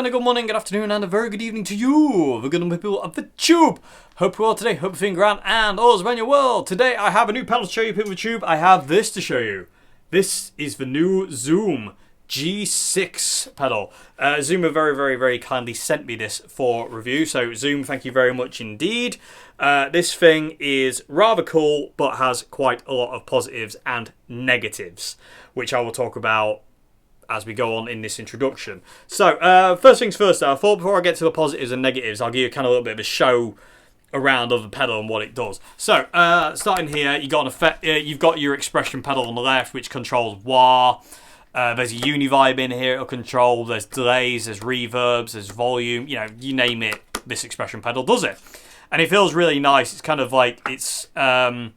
a good morning, good afternoon, and a very good evening to you, the good people of the tube. Hope you're well today, hope you're feeling grand, and all's well in your world. Today I have a new pedal to show you, people of the tube. I have this to show you. This is the new Zoom G6 pedal. Zoom have very kindly sent me this for review, so Zoom, thank you very much indeed. This thing is rather cool, but has quite a lot of positives and negatives, which I will talk about as we go on in this introduction. So, first things first, I thought before I get to the positives and negatives, I'll give you kind of a little bit of a show around of the pedal and what it does. So, starting here, you've got your expression pedal on the left, which controls wah. There's a univibe in here it'll control. There's delays, there's reverbs, there's volume. You know, you name it, this expression pedal does it, and it feels really nice. It's kind of like it's kind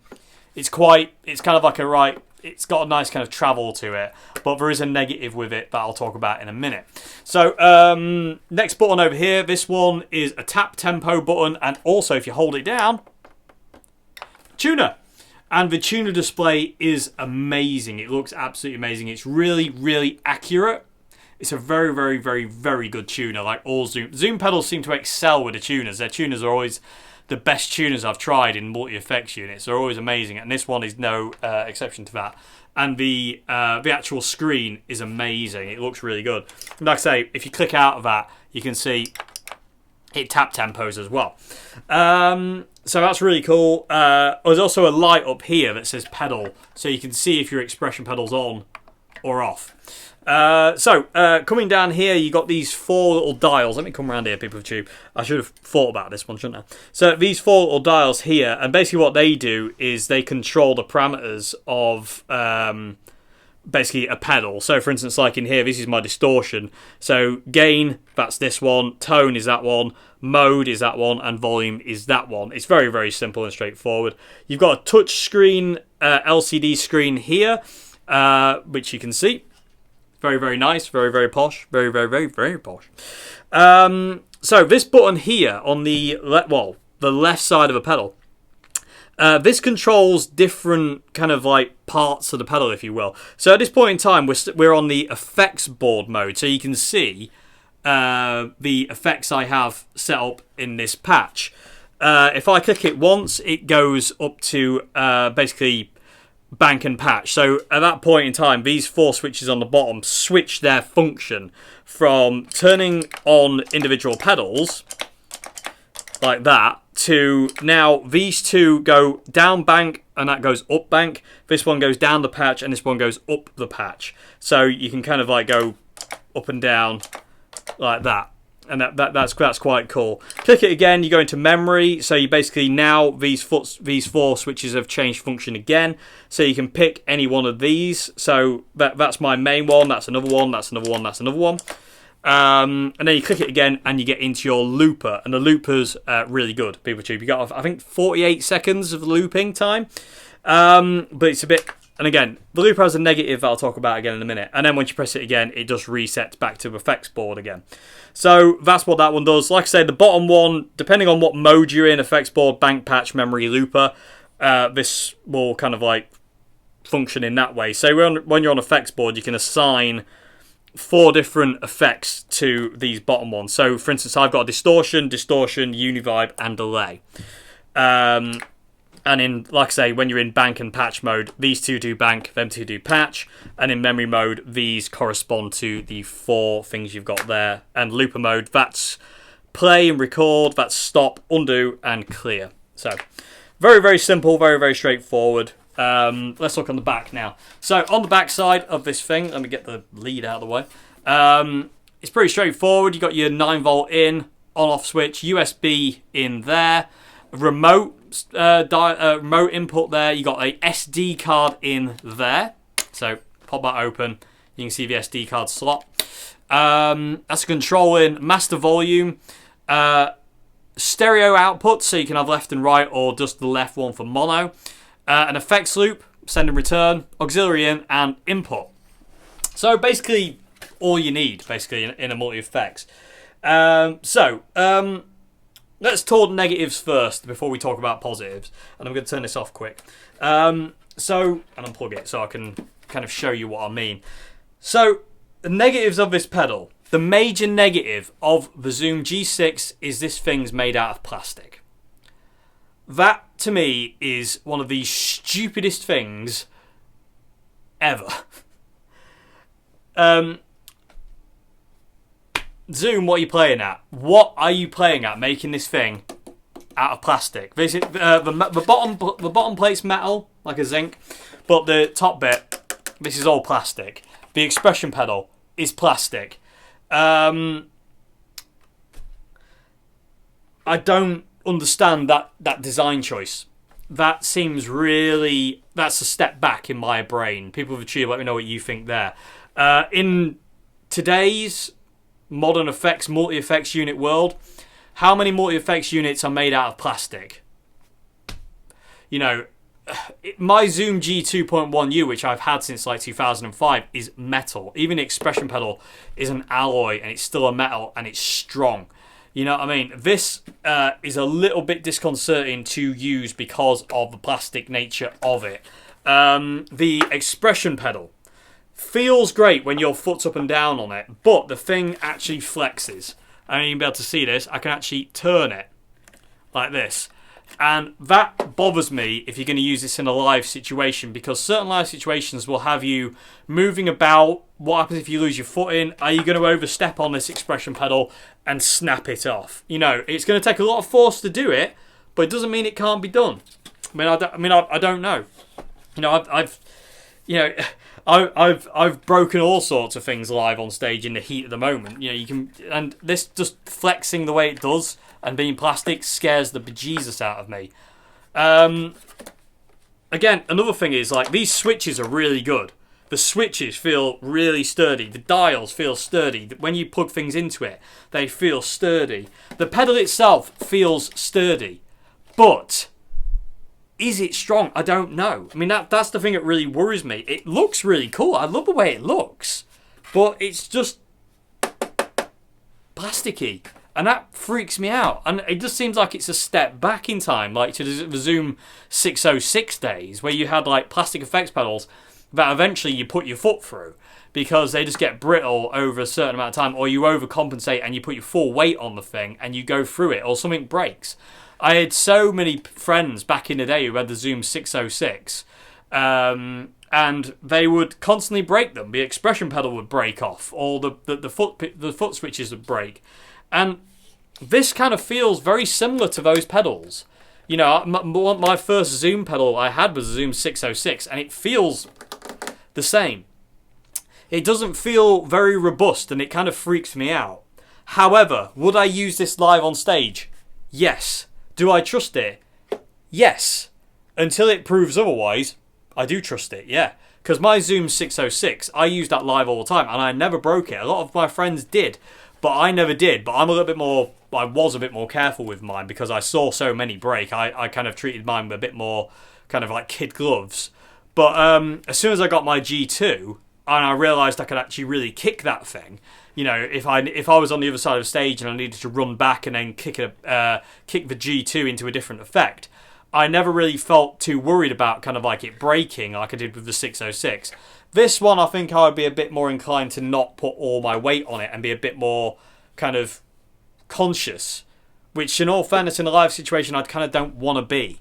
of like it's got a nice kind of travel to it, but there is a negative with it that I'll talk about in a minute. So, next button over here, this one is a tap tempo button, and also if you hold it down, tuner. And the tuner display is amazing. It looks absolutely amazing. It's really accurate. It's a very good tuner, like all Zoom pedals seem to excel with the tuners. Their tuners are always the best tuners I've tried in multi-effects units. They're always amazing, and this one is no exception to that. And the actual screen is amazing. It looks really good. And like I say, if you click out of that, you can see it tap tempos as well. So that's really cool. There's also a light up here that says pedal, so you can see if your expression pedal's on or off. Coming down here, you got these four little dials. Let me come around here, people of Tube. I should have thought about this one, shouldn't I? So these four little dials here, and basically what they do is they control the parameters of basically a pedal. So for instance, like in here, this is my distortion. So gain, that's this one. Tone is that one. Mode is that one, and volume is that one. It's very simple and straightforward. You've got a touch screen, LCD screen here, which you can see. Very nice, very posh, very posh. So this button here on the left side of the pedal, this controls different kind of like parts of the pedal, if you will. So at this point in time, we're on the effects board mode, so you can see the effects I have set up in this patch. If I click it once, it goes up to basically bank and patch. So at that point in time, these four switches on the bottom switch their function from turning on individual pedals like that to now these two go down bank and that goes up bank. This one goes down the patch and this one goes up the patch. So you can kind of like go up and down like that. And that's quite cool. Click it again, you go into memory. So you basically now these four switches have changed function again. So you can pick any one of these. So that's my main one. That's another one. That's another one. That's another one. And then you click it again, and you get into your looper. And the looper's really good. People tube. You got I think 48 seconds of looping time. But it's a bit. And again, the looper has a negative that I'll talk about again in a minute. And then once you press it again, it just resets back to the effects board again. So that's what that one does. Like I say, the bottom one, depending on what mode you're in, effects board, bank, patch, memory, looper, this will kind of like function in that way. So when you're on effects board, you can assign 4 different effects to these bottom ones. So for instance, I've got distortion, univibe, and delay. And in, like I say, when you're in bank and patch mode, these two do bank, them two do patch. And in memory mode, these correspond to the 4 things you've got there. And looper mode, that's play and record, that's stop, undo, and clear. So, very simple, very straightforward. Let's look on the back now. So, on the back side of this thing, let me get the lead out of the way. It's pretty straightforward. You've got your 9-volt in, on-off switch, USB in there, remote input there. You got a SD card in there, so pop that open, you can see the SD card slot. That's a control in, master volume, stereo output, so you can have left and right or just the left one for mono, an effects loop, send and return, auxiliary in, and input. So basically all you need basically in a multi-effects. Let's talk negatives first before we talk about positives. And I'm going to turn this off quick. And unplug it so I can kind of show you what I mean. So, the negatives of this pedal. The major negative of the Zoom G6 is this thing's made out of plastic. That, to me, is one of the stupidest things ever. Zoom, what are you playing at? What are you playing at making this thing out of plastic? The bottom plate's metal, like a zinc, but the top bit, this is all plastic. The expression pedal is plastic. I don't understand that design choice. That seems really... That's a step back in my brain. People of the tube, let me know what you think there. In today's modern effects, multi-effects unit world, how many multi-effects units are made out of plastic? You know, my Zoom G2.1U, which I've had since like 2005, is metal. Even the expression pedal is an alloy, and it's still a metal, and it's strong. You know what I mean? This is a little bit disconcerting to use because of the plastic nature of it. The expression pedal feels great when your foot's up and down on it, but the thing actually flexes. I mean, you'll be able to see this. I can actually turn it like this. And that bothers me if you're going to use this in a live situation, because certain live situations will have you moving about. What happens if you lose your footing? Are you going to overstep on this expression pedal and snap it off? You know, it's going to take a lot of force to do it, but it doesn't mean it can't be done. I don't know. You know, I've broken all sorts of things live on stage in the heat of the moment. You know, you can, and this just flexing the way it does and being plastic scares the bejesus out of me. Again, another thing is, like, these switches are really good. The switches feel really sturdy. The dials feel sturdy. When you plug things into it, they feel sturdy. The pedal itself feels sturdy. But is it strong? I don't know. I mean, that's the thing that really worries me. It looks really cool. I love the way it looks. But it's just plasticky. And that freaks me out. And it just seems like it's a step back in time, like to the Zoom 606 days, where you had like plastic effects pedals that eventually you put your foot through because they just get brittle over a certain amount of time, or you overcompensate and you put your full weight on the thing and you go through it, or something breaks. I had so many friends back in the day who had the Zoom 606, and they would constantly break them. The expression pedal would break off, or the foot switches would break. And this kind of feels very similar to those pedals. You know, my first Zoom pedal I had was a Zoom 606, and it feels the same. It doesn't feel very robust, and it kind of freaks me out. However, would I use this live on stage? Yes. Do I trust it? Yes. Until it proves otherwise, I do trust it, yeah. Because my Zoom 606, I use that live all the time, and I never broke it. A lot of my friends did, but I never did. But I was a bit more careful with mine because I saw so many break. I kind of treated mine with a bit more kind of like kid gloves. But as soon as I got my G2 and I realised I could actually really kick that thing, you know, if I was on the other side of the stage and I needed to run back and then kick the G2 into a different effect, I never really felt too worried about kind of like it breaking like I did with the 606. This one, I think I would be a bit more inclined to not put all my weight on it and be a bit more kind of conscious, which in all fairness in a live situation I kind of don't want to be.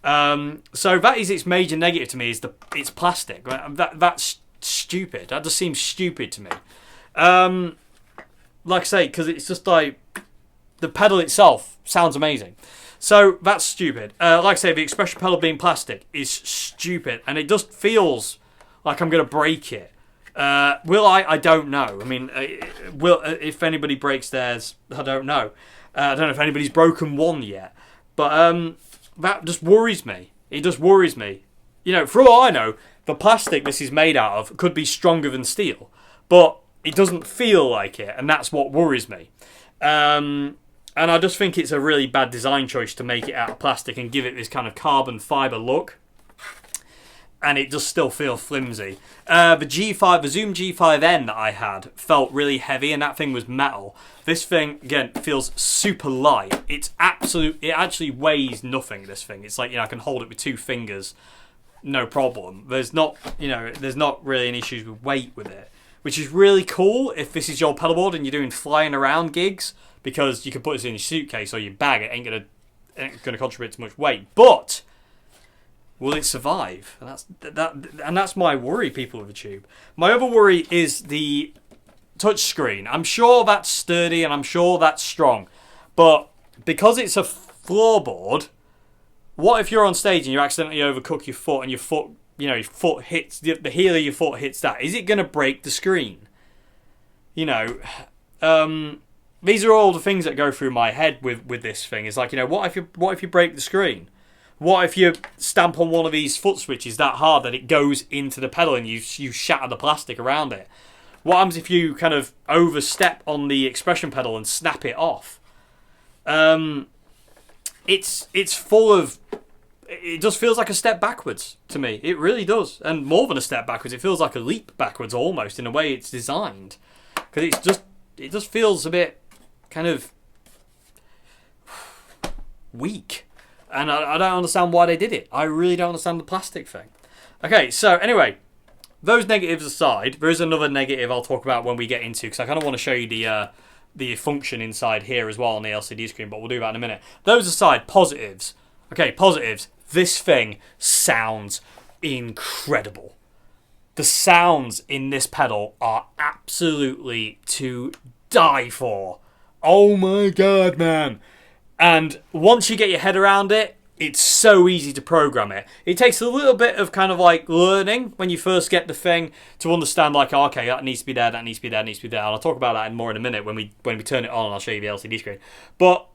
So that is its major negative to me, is it's plastic. That's stupid. That just seems stupid to me. Like I say, because it's just like the pedal itself sounds amazing. So that's stupid. Like I say, the expression pedal being plastic is stupid, and it just feels like I'm going to break it. Will I? I don't know. I mean, if anybody breaks theirs, I don't know. I don't know if anybody's broken one yet. But that just worries me. It just worries me. You know, for all I know, the plastic this is made out of could be stronger than steel. But it doesn't feel like it, and that's what worries me. And I just think it's a really bad design choice to make it out of plastic and give it this kind of carbon fibre look. And it does still feel flimsy. The Zoom G5N that I had felt really heavy, and that thing was metal. This thing, again, feels super light. It actually weighs nothing, this thing. It's like, you know, I can hold it with 2 fingers, no problem. There's not really any issues with weight with it, which is really cool if this is your pedal board and you're doing flying around gigs, because you can put this in your suitcase or your bag. It ain't gonna contribute to much weight, but will it survive? And that's my worry, people of the tube. My other worry is the touchscreen. I'm sure that's sturdy and I'm sure that's strong, but because it's a floorboard, what if you're on stage and you accidentally overcook your foot and your foot, your foot hits the heel of your foot hits that? Is it going to break the screen? These are all the things that go through my head with this thing. It's like, what if you break the screen? What if you stamp on one of these foot switches that hard that it goes into the pedal and you shatter the plastic around it? What happens if you kind of overstep on the expression pedal and snap it off? It's full of... It just feels like a step backwards to me. It really does. And more than a step backwards, it feels like a leap backwards almost in the way it's designed. Because it just feels a bit kind of weak. And I don't understand why they did it. I really don't understand the plastic thing. Okay, so anyway, those negatives aside, there is another negative I'll talk about when we get into, because I kind of want to show you the function inside here as well on the LCD screen, but we'll do that in a minute. Those aside, positives. Okay, positives. This thing sounds incredible. The sounds in this pedal are absolutely to die for. Oh my god, man. And once you get your head around it, it's so easy to program it. It takes a little bit of kind of like learning when you first get the thing to understand, like, oh, okay, that needs to be there, that needs to be there, that needs to be there. And I'll talk about that more in a minute when we turn it on and I'll show you the LCD screen. But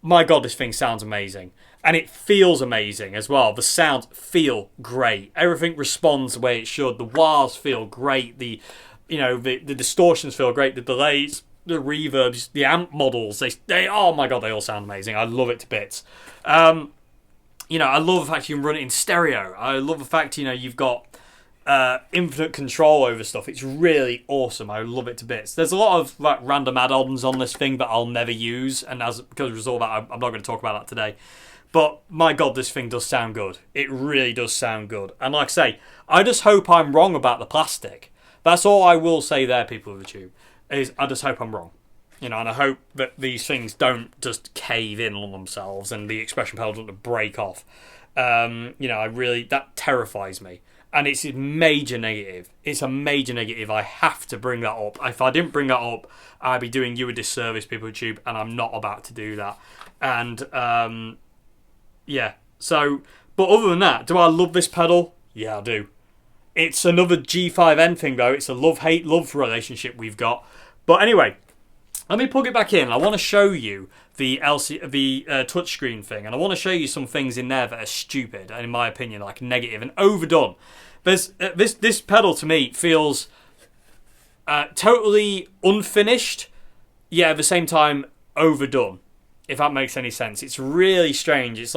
my god, this thing sounds amazing. And it feels amazing as well. The sounds feel great. Everything responds the way it should. The wahs feel great. The distortions feel great. The delays, the reverbs, the amp models, they oh my god, they all sound amazing. I love it to bits. I love the fact you can run it in stereo. I love the fact, you've got infinite control over stuff. It's really awesome. I love it to bits. There's a lot of like random add-ons on this thing that I'll never use, and because of a result of that, I'm not going to talk about that today. But my god, this thing does sound good. It really does sound good. And like I say, I just hope I'm wrong about the plastic. That's all I will say there, people of the tube, is I just hope I'm wrong. And I hope that these things don't just cave in on themselves and the expression pedal doesn't break off. That terrifies me. And it's a major negative. It's a major negative. I have to bring that up. If I didn't bring that up, I'd be doing you a disservice, people of the tube, and I'm not about to do that. And, yeah. So, but other than that, do I love this pedal? Yeah, I do. It's another G5N thing, though. It's a love-hate-love relationship we've got. But anyway, let me plug it back in. I want to show you the touchscreen thing, and I want to show you some things in there that are stupid, and in my opinion, like negative and overdone. There's this pedal to me feels totally unfinished, yet at the same time overdone. If that makes any sense, it's really strange. It's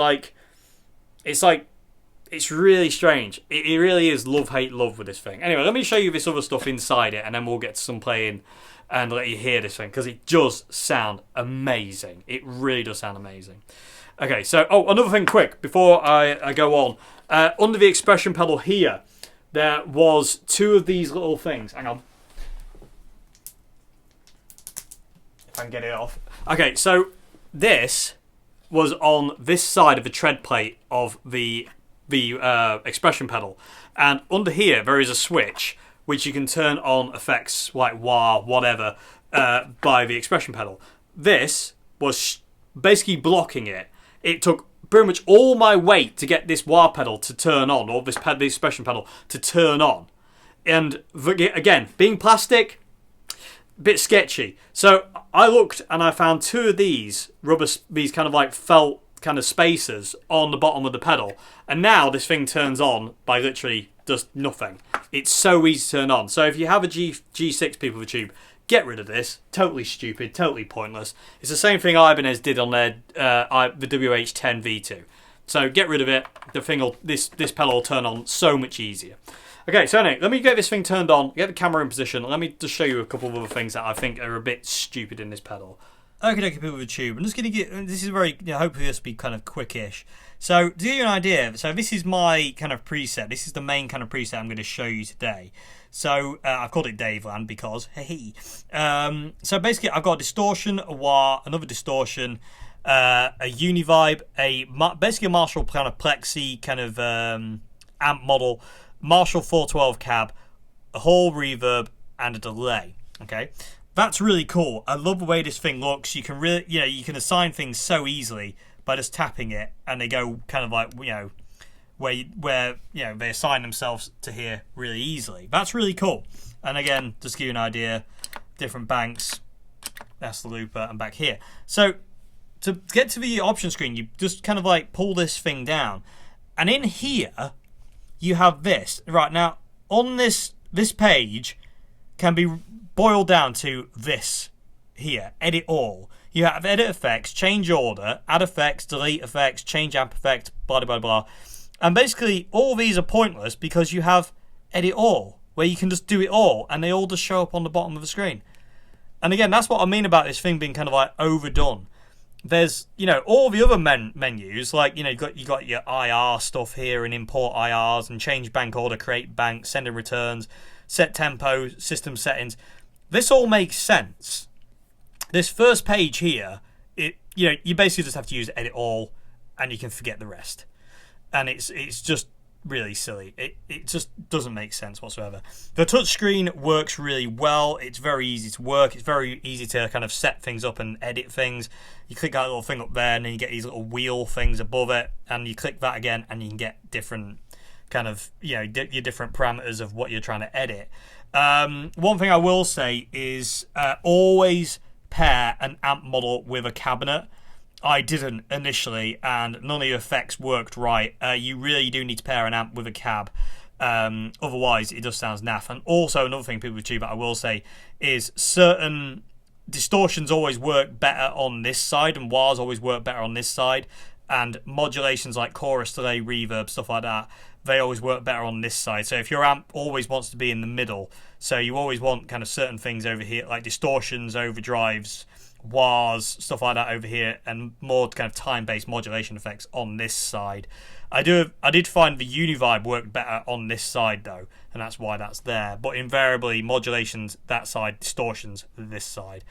really strange. It really is love-hate-love with this thing. Anyway, let me show you this other stuff inside it, and then we'll get to some playing and let you hear this thing, because it does sound amazing. It really does sound amazing. Okay, so, another thing quick, before I go on. Under the expression pedal here, there was two of these little things. Hang on. If I can get it off. Okay, so this was on this side of the tread plate of the expression pedal. And under here, there is a switch which you can turn on effects like wah, whatever, by the expression pedal. This was basically blocking it. It took pretty much all my weight to get this wah pedal to turn on, or this expression pedal to turn on. And again, being plastic, a bit sketchy. So I looked and I found two of these these kind of like felt kind of spacers on the bottom of the pedal. And now this thing turns on by literally just nothing. It's so easy to turn on. So if you have a G6, people of the tube, get rid of this. Totally stupid, totally pointless. It's the same thing Ibanez did on their the WH10 V2. So get rid of it. This pedal will turn on so much easier. Okay, so anyway, let me get this thing turned on, get the camera in position. Let me just show you a couple of other things that I think are a bit stupid in this pedal. Okay, people of the tube. I'm just going to get... This is very... hopefully this will be kind of quickish. So to give you an idea, so this is my kind of preset. This is the main kind of preset I'm going to show you today. So I've called it Daveland because, hey. So basically I've got a distortion, a wah, another distortion, a univibe, basically a Marshall kind of plexi kind of amp model, Marshall 412 cab, a whole reverb, and a delay. Okay, that's really cool. I love the way this thing looks. You can really, you can assign things so easily by just tapping it, and they go kind of like, where they assign themselves to here really easily. That's really cool. And again, just to give you an idea, different banks. That's the looper, and back here. So to get to the option screen, you just kind of like pull this thing down, and in here you have this. Right now, on this page can be boiled down to this here, edit all. You have edit effects, change order, add effects, delete effects, change amp effect, blah, blah, blah. And basically, all these are pointless because you have edit all, where you can just do it all, and they all just show up on the bottom of the screen. And again, that's what I mean about this thing being kind of like overdone. There's, all the other menus, like, you got your IR stuff here, and import IRs, and change bank order, create bank, send and returns, set tempo, system settings. This all makes sense. This first page here, you basically just have to use edit all, and you can forget the rest. And it's just really silly. It just doesn't make sense whatsoever. The touchscreen works really well. It's very easy to work. It's very easy to kind of set things up and edit things. You click that little thing up there, and then you get these little wheel things above it, and you click that again, and you can get different kind of, your different parameters of what you're trying to edit. One thing I will say is always pair an amp model with a cabinet. I didn't initially, and none of the effects worked right. You really do need to pair an amp with a cab. Otherwise, it just sounds naff. And also, another thing people with tube I will say is certain distortions always work better on this side, and wahs always work better on this side. And modulations like chorus, delay, reverb, stuff like that, they always work better on this side. So if your amp always wants to be in the middle, so you always want kind of certain things over here, like distortions, overdrives, wahs, stuff like that over here, and more kind of time-based modulation effects on this side. I did find the univibe worked better on this side though, and that's why that's there. But invariably, modulations that side, distortions this side.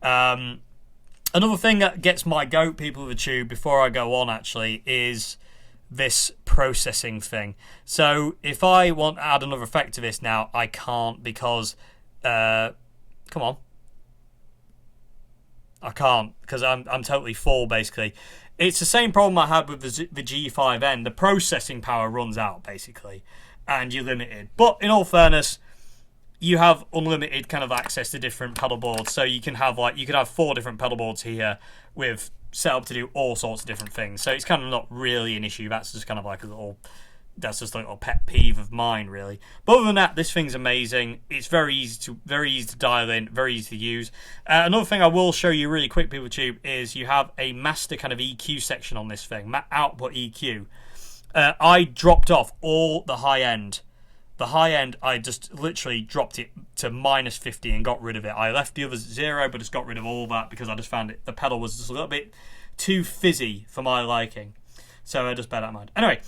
Another thing that gets my goat, people of the tube, before I go on actually, is this processing thing. So if I want to add another effect to this now, I can't because come on. I can't because I'm totally full basically. It's the same problem I had with the G5N. The processing power runs out basically, and you're limited. But in all fairness, you have unlimited kind of access to different pedal boards. So you can have 4 different pedal boards here with set up to do all sorts of different things. So it's kind of not really an issue. That's just kind of like a little pet peeve of mine, really. But other than that, this thing's amazing. It's very easy to dial in, very easy to use. Another thing I will show you really quick, people tube, is you have a master kind of EQ section on this thing, output EQ. I dropped off all the high end. The high end, I just literally dropped it to -50 and got rid of it. I left the others at 0, but just got rid of all that because I just found the pedal was just a little bit too fizzy for my liking. So I just bear that in mind. Anyway,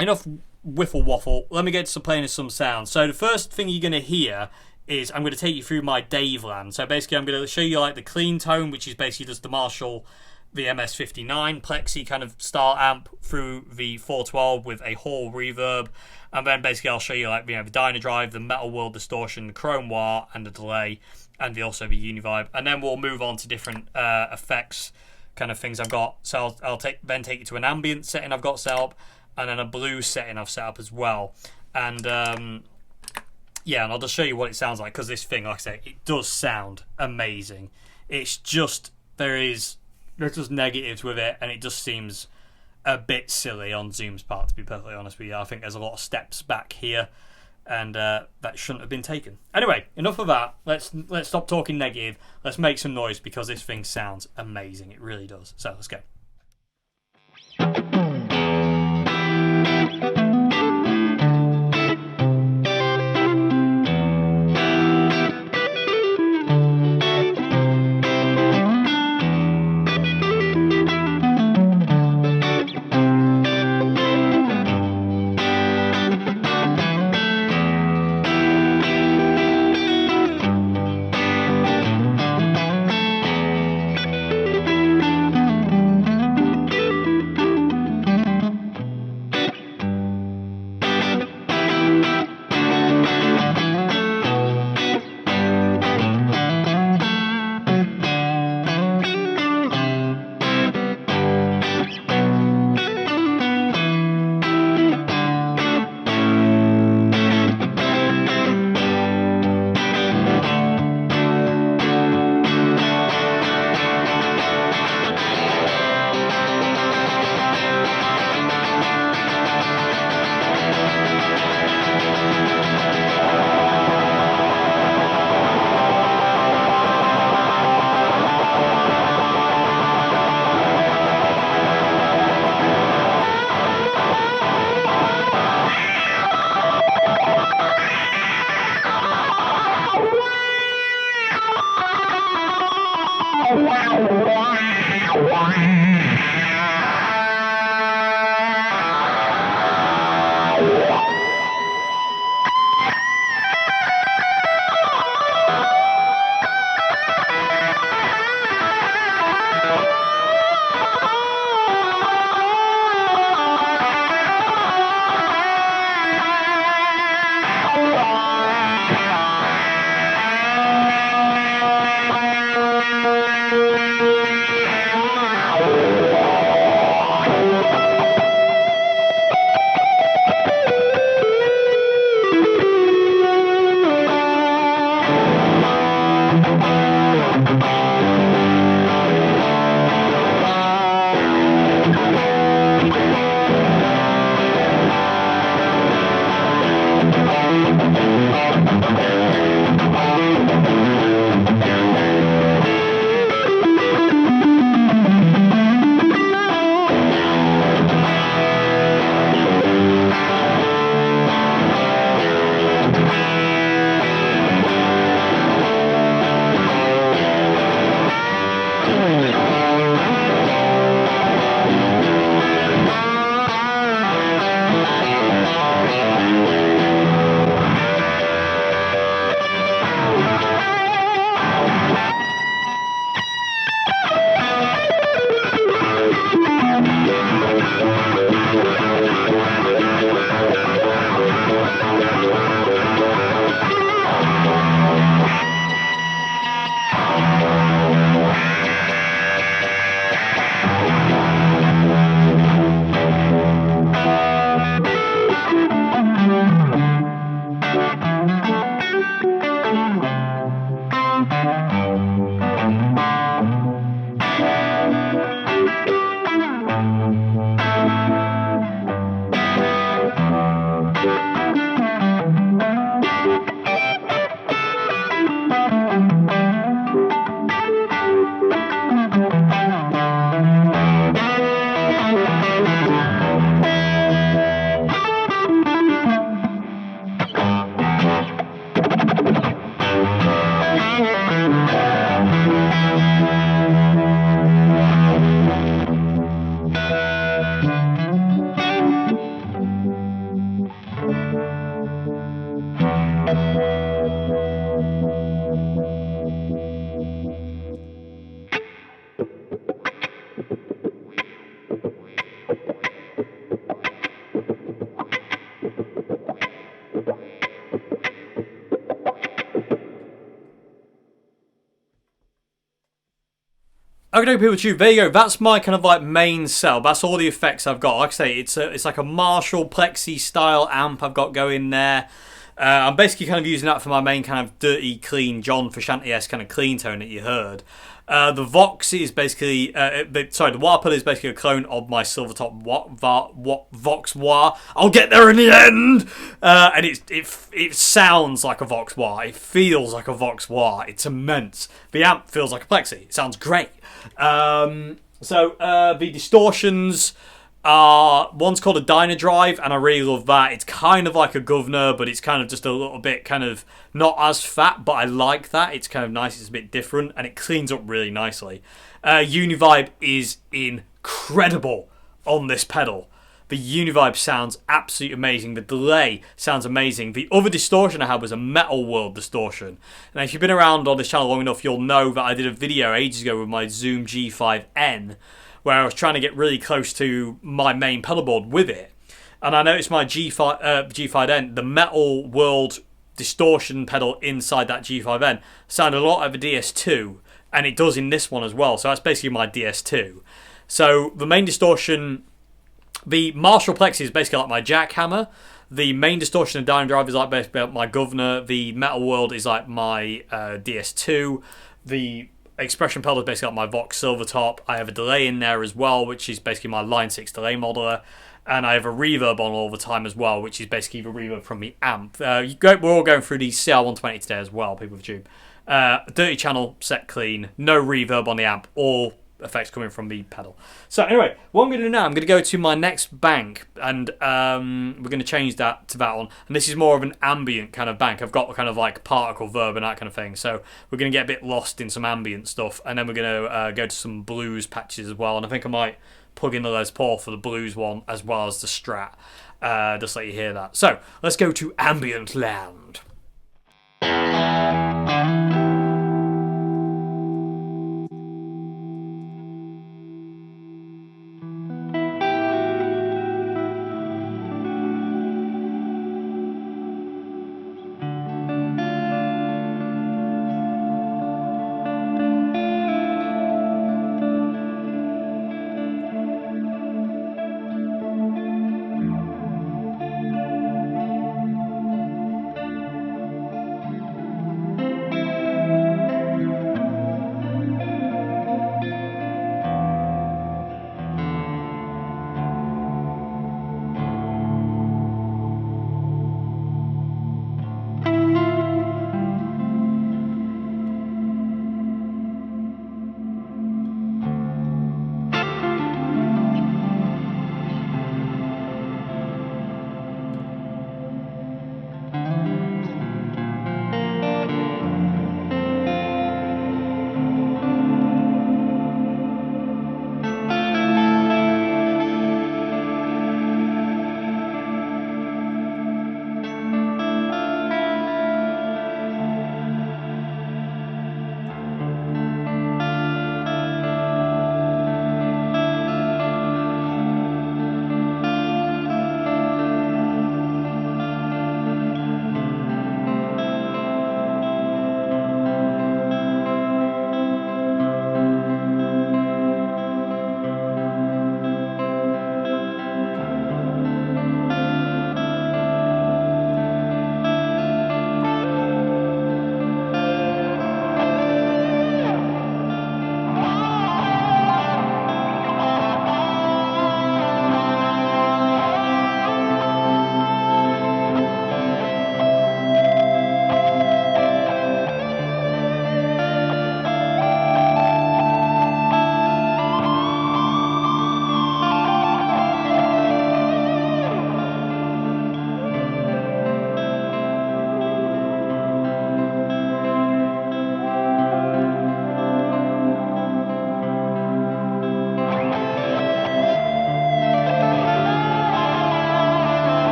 enough whiffle waffle. Let me get to playing some sounds. So the first thing you're going to hear is I'm going to take you through my Daveland. So basically I'm going to show you like the clean tone, which is basically just the Marshall, the MS59 plexi kind of style amp through the 412 with a whole reverb. And then basically I'll show you like the dyno drive, the metal world distortion, the chrome wah, and the delay, and also the univibe. And then we'll move on to different effects kind of things I've got. So I'll take you to an ambient setting I've got set up, and then a blues setting I've set up as well. And yeah, and I'll just show you what it sounds like, because this thing, like I say, it does sound amazing. It's just there's just negatives with it, and it just seems a bit silly on Zoom's part, to be perfectly honest with you. I think there's a lot of steps back here, and that shouldn't have been taken. Anyway, enough of that. Let's stop talking negative. Let's make some noise, because this thing sounds amazing. It really does. So let's go. Okay, people, tube. There you go. That's my kind of like main cell. That's all the effects I've got. Like I say, it's like a Marshall Plexi style amp I've got going there. I'm basically kind of using that for my main kind of dirty, clean John Frusciante-esque kind of clean tone that you heard. The Vox is basically, the wah pedal is basically a clone of my Silvertop Vox wah. I'll get there in the end. And it sounds like a Vox wah. It feels like a Vox wah. It's immense. The amp feels like a Plexi. It sounds great. The distortions are, one's called a Dynadrive, and I really love that. It's kind of like a Governor, but it's kind of just a little bit kind of not as fat, but I like that. It's kind of nice, it's a bit different, and it cleans up really nicely. Univibe is incredible on this pedal. The Univibe sounds absolutely amazing. The delay sounds amazing. The other distortion I had was a Metal World distortion. And if you've been around on this channel long enough, you'll know that I did a video ages ago with my Zoom G5N, where I was trying to get really close to my main pedal board with it. And I noticed my G5N, the Metal World distortion pedal inside that G5N, sounded a lot like a DS2. And it does in this one as well. So that's basically my DS2. So the main distortion, the Marshall Plexi is basically like my jackhammer. The main distortion and Dynadrive is like basically my Governor. The Metal World is like my DS2. The Expression pedal is basically like my Vox Silvertop. I have a delay in there as well, which is basically my Line 6 delay modeler. And I have a reverb on all the time as well, which is basically the reverb from the amp. We're all going through the CR120 today as well, people of tube. Dirty channel, set clean, no reverb on the amp, all effects coming from the pedal. So anyway, what I'm going to do now, I'm going to go to my next bank, and we're going to change that to that one. And this is more of an ambient kind of bank. I've got kind of like particle verb and that kind of thing. So we're going to get a bit lost in some ambient stuff, and then we're going to go to some blues patches as well. And I think I might plug in the Les Paul for the blues one as well as the Strat. Just let you hear that. So let's go to Ambient Land.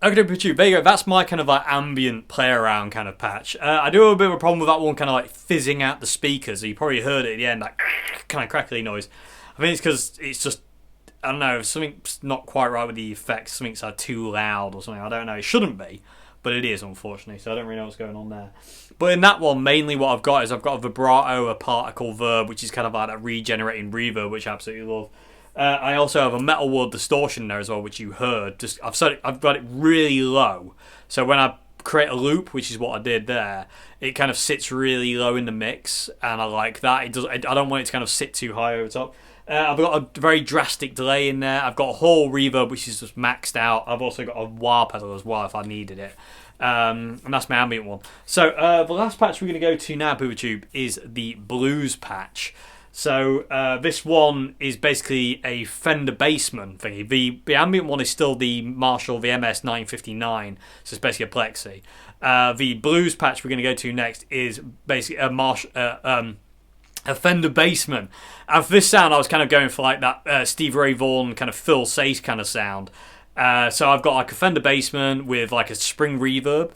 Okay, there you go. That's my kind of like ambient play around kind of patch. I do have a bit of a problem with that one kind of like fizzing out the speakers. You probably heard it at the end, like kind of crackly noise. I think it's because it's just, I don't know, something's not quite right with the effects. Something's too loud or something. I don't know. It shouldn't be, but it is, unfortunately. So I don't really know what's going on there. But in that one, mainly what I've got is I've got a vibrato, a particle verb, which is kind of like a regenerating reverb, which I absolutely love. I also have a metal world distortion there as well, which you heard. Just I've got it really low, so when I create a loop, which is what I did there, it kind of sits really low in the mix, and I like that. It does. I don't want it to kind of sit too high over top. I've got a very drastic delay in there. I've got a whole reverb which is just maxed out. I've also got a wah pedal as well if I needed it. And that's my ambient one. So the last patch we're going to go to now, PuberTube, is the blues patch. So this one is basically a Fender Bassman thingy. The ambient one is still the Marshall VMS 959, so it's basically a plexi. The blues patch we're going to go to next is basically a Fender Bassman. And for this sound, I was kind of going for like that Steve Ray Vaughan kind of Phil Sayce kind of sound. So I've got like a Fender Bassman with like a spring reverb.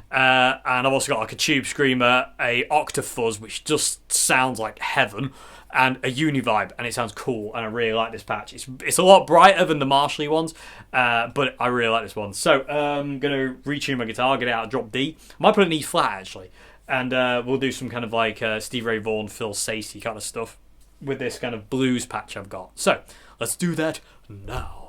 And I've also got like a tube screamer, a Octafuzz, which just sounds like heaven, and a Univibe, and it sounds cool, and I really like this patch. It's a lot brighter than the Marshally ones, but I really like this one. So I'm going to retune my guitar, get it out of drop D. I might put an E flat, actually, and we'll do some kind of like Steve Ray Vaughan, Phil Sayce kind of stuff with this kind of blues patch I've got. So let's do that now.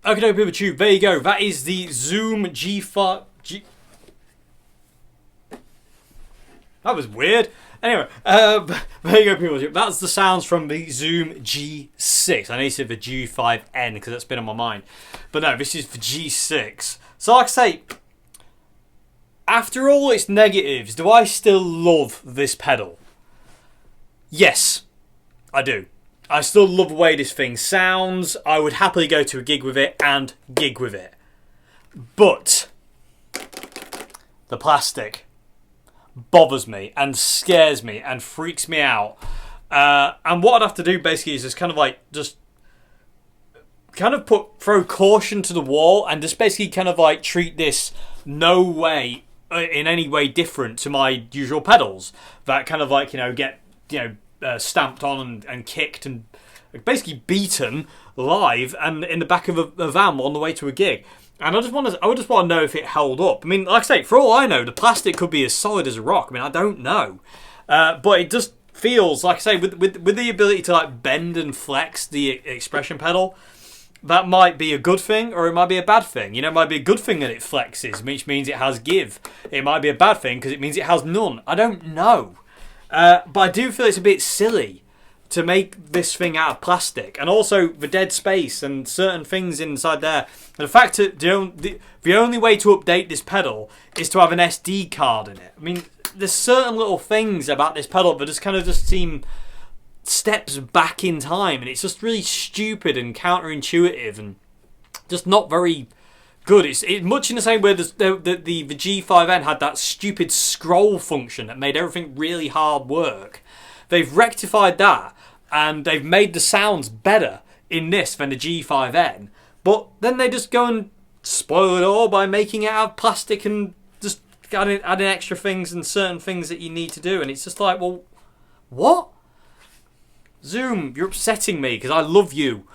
Okay, people tube, there you go. That is the Zoom G5... That was weird. Anyway, there you go, people. That's the sounds from the Zoom G6. I know you said the G5N because that's been on my mind. But no, this is the G6. So like I say, after all its negatives, do I still love this pedal? Yes, I do. I still love the way this thing sounds. I would happily go to a gig with it and gig with it. But the plastic bothers me and scares me and freaks me out. And what I'd have to do basically is just kind of like throw caution to the wall and just basically kind of like treat this no way in any way different to my usual pedals that kind of like get stamped on and kicked and basically beaten live and in the back of a van on the way to a gig. And I would just want to know if it held up. I mean, like I say, for all I know, the plastic could be as solid as a rock. I mean, I don't know. But it just feels, like I say, with the ability to like bend and flex the expression pedal, that might be a good thing or it might be a bad thing. It might be a good thing that it flexes, which means it has give. It might be a bad thing because it means it has none. I don't know. But I do feel it's a bit silly to make this thing out of plastic, and also the dead space and certain things inside there. The fact that the only way to update this pedal is to have an SD card in it. I mean, there's certain little things about this pedal that just seem steps back in time, and it's just really stupid and counterintuitive and just not very good. It's much in the same way the G5N had that stupid scroll function that made everything really hard work. They've rectified that, and they've made the sounds better in this than the G5N. But then they just go and spoil it all by making it out of plastic and just adding extra things and certain things that you need to do. And it's just like, well, what? Zoom, you're upsetting me because I love you.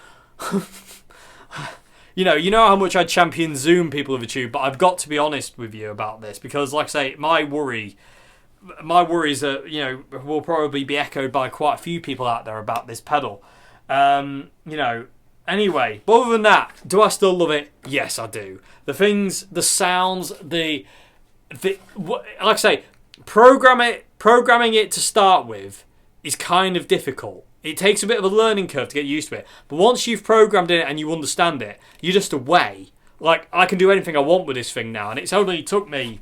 You know how much I champion Zoom, people of the tube, but I've got to be honest with you about this because, like I say, my worries are, will probably be echoed by quite a few people out there about this pedal. Anyway, but other than that, do I still love it? Yes, I do. The things, the sounds, like I say, programming it to start with is kind of difficult. It takes a bit of a learning curve to get used to it. But once you've programmed it and you understand it, you're just away. Like, I can do anything I want with this thing now, and it's only took me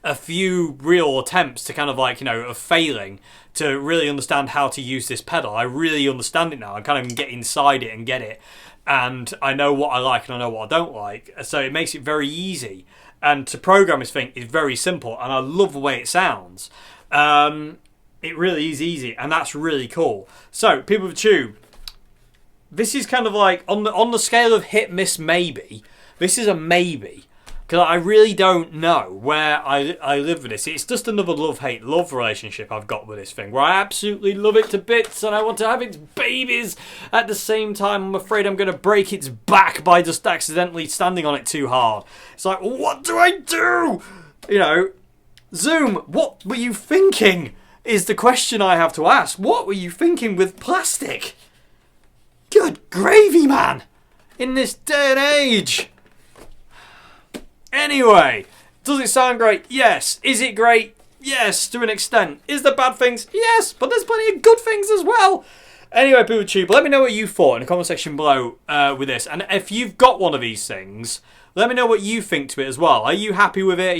a few real attempts to kind of like, of failing to really understand how to use this pedal. I really understand it now. I kind of get inside it and get it. And I know what I like and I know what I don't like. So it makes it very easy. And to program this thing is very simple. And I love the way it sounds. It really is easy. And that's really cool. So, people of the tube, this is kind of like, on the scale of hit, miss, maybe, this is a maybe. Because I really don't know where I live with this. It's just another love-hate-love relationship I've got with this thing, where I absolutely love it to bits and I want to have its babies. At the same time, I'm afraid I'm going to break its back by just accidentally standing on it too hard. It's like, what do I do? Zoom, what were you thinking? Is the question I have to ask. What were you thinking with plastic? Good gravy, man! In this day and age! Anyway, does it sound great? Yes. Is it great? Yes, to an extent. Is there bad things? Yes, but there's plenty of good things as well. Anyway, people of tube, let me know what you thought in the comment section below with this. And if you've got one of these things, let me know what you think to it as well. Are you happy with it?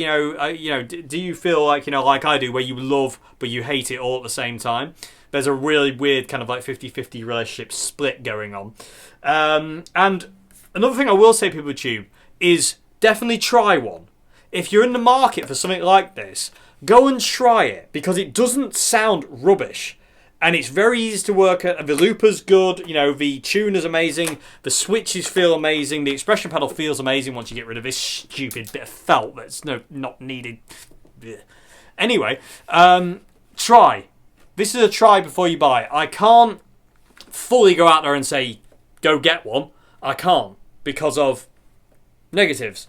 Do you feel like, like I do, where you love but you hate it all at the same time? There's a really weird kind of like 50-50 relationship split going on. And another thing I will say, people of tube, is definitely try one. If you're in the market for something like this, go and try it, because it doesn't sound rubbish. And it's very easy to work at. The looper's good, the tuner's amazing, the switches feel amazing, the expression pedal feels amazing once you get rid of this stupid bit of felt that's not needed. Anyway, try. This is a try before you buy. I can't fully go out there and say, go get one. I can't, because of negatives.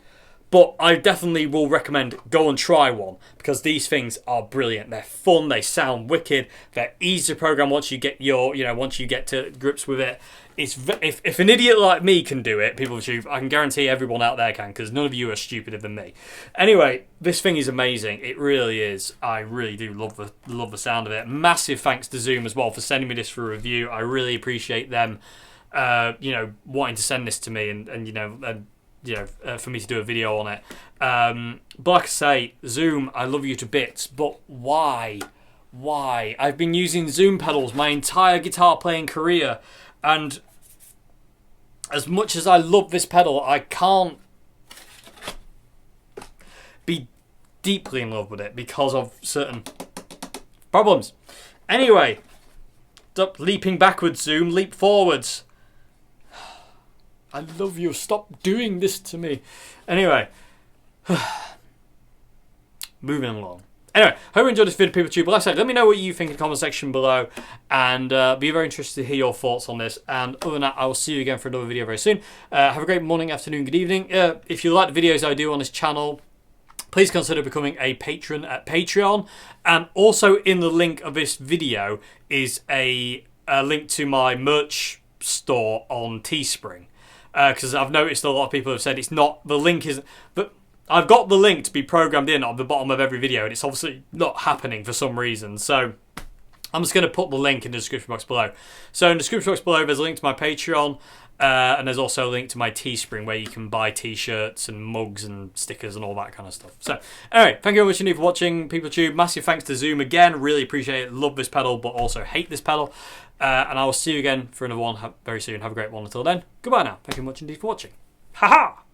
But I definitely will recommend go and try one, because these things are brilliant. They're fun, they sound wicked, they're easy to program once you get once you get to grips with it. If an idiot like me can do it, people of YouTube, I can guarantee everyone out there can, because none of you are stupider than me. Anyway, this thing is amazing. It really is. I really do love the sound of it. Massive thanks to Zoom as well for sending me this for review. I really appreciate them, wanting to send this to me and for me to do a video on it. But like I say, Zoom, I love you to bits, but why? Why? I've been using Zoom pedals my entire guitar playing career, and as much as I love this pedal, I can't be deeply in love with it because of certain problems. Anyway, stop leaping backwards, Zoom, leap forwards. I love you, stop doing this to me. Anyway, moving along. Anyway, hope you enjoyed this video, people. Like I said, let me know what you think in the comment section below, and be very interested to hear your thoughts on this. And other than that, I will see you again for another video very soon. Have a great morning, afternoon, good evening. If you like the videos I do on this channel, please consider becoming a patron at Patreon. And also in the link of this video is a link to my merch store on Teespring. Because I've noticed a lot of people have said it's not, the link isn't, but I've got the link to be programmed in at the bottom of every video, and it's obviously not happening for some reason. So I'm just going to put the link in the description box below. So in the description box below, there's a link to my Patreon, and there's also a link to my Teespring where you can buy t-shirts and mugs and stickers and all that kind of stuff. So anyway, thank you very much indeed for watching, people of YouTube. Massive thanks to Zoom again. Really appreciate it. Love this pedal, but also hate this pedal. And I will see you again for another one very soon. Have a great one until then. Goodbye now. Thank you very much indeed for watching. Haha!